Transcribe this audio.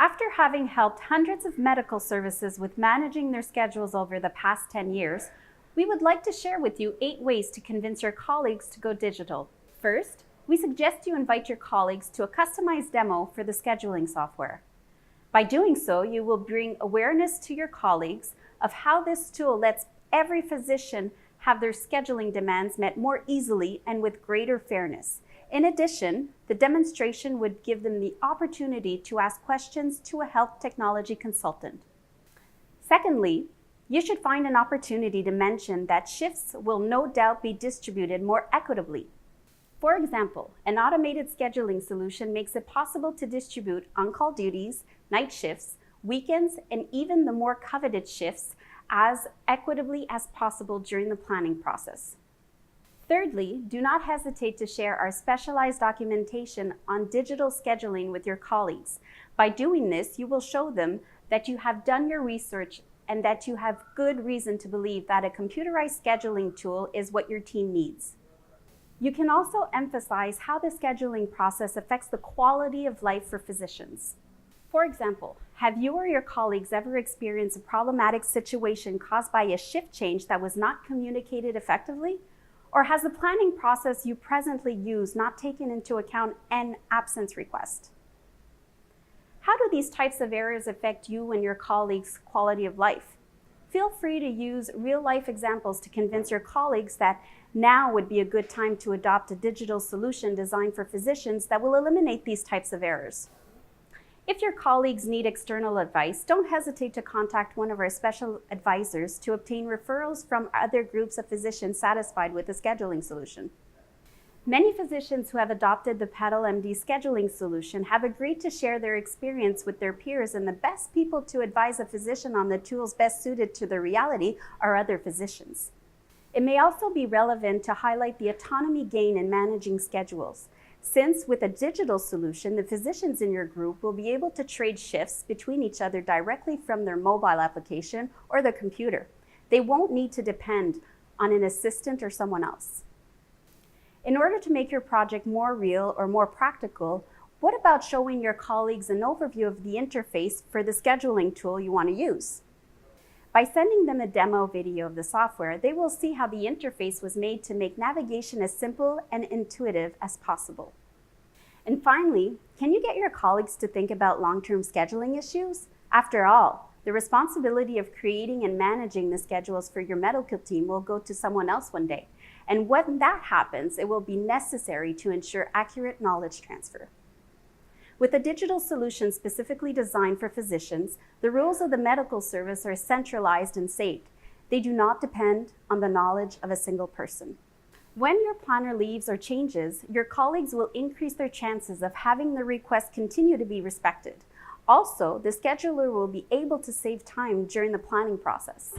After having helped hundreds of medical services with managing their schedules over the past 10 years, we would like to share with you 8 ways to convince your colleagues to go digital. First, we suggest you invite your colleagues to a customized demo for the scheduling software. By doing so, you will bring awareness to your colleagues of how this tool lets every physician have their scheduling demands met more easily and with greater fairness. In addition, the demonstration would give them the opportunity to ask questions to a health technology consultant. Secondly, you should find an opportunity to mention that shifts will no doubt be distributed more equitably. For example, an automated scheduling solution makes it possible to distribute on-call duties, night shifts, weekends, and even the more coveted shifts as equitably as possible during the planning process. Thirdly, do not hesitate to share our specialized documentation on digital scheduling with your colleagues. By doing this, you will show them that you have done your research and that you have good reason to believe that a computerized scheduling tool is what your team needs. You can also emphasize how the scheduling process affects the quality of life for physicians. For example, have you or your colleagues ever experienced a problematic situation caused by a shift change that was not communicated effectively? Or has the planning process you presently use not taken into account an absence request? How do these types of errors affect you and your colleagues' quality of life? Feel free to use real-life examples to convince your colleagues that now would be a good time to adopt a digital solution designed for physicians that will eliminate these types of errors. If your colleagues need external advice, don't hesitate to contact one of our special advisors to obtain referrals from other groups of physicians satisfied with the scheduling solution. Many physicians who have adopted the PetalMD scheduling solution have agreed to share their experience with their peers, and the best people to advise a physician on the tools best suited to their reality are other physicians. It may also be relevant to highlight the autonomy gain in managing schedules, since with a digital solution, the physicians in your group will be able to trade shifts between each other directly from their mobile application or their computer. They won't need to depend on an assistant or someone else. In order to make your project more real or more practical, what about showing your colleagues an overview of the interface for the scheduling tool you want to use? By sending them a demo video of the software, they will see how the interface was made to make navigation as simple and intuitive as possible. And finally, can you get your colleagues to think about long-term scheduling issues? After all, the responsibility of creating and managing the schedules for your medical team will go to someone else one day. And when that happens, it will be necessary to ensure accurate knowledge transfer. With a digital solution specifically designed for physicians, the rules of the medical service are centralized and saved. They do not depend on the knowledge of a single person. When your planner leaves or changes, your colleagues will increase their chances of having the request continue to be respected. Also, the scheduler will be able to save time during the planning process.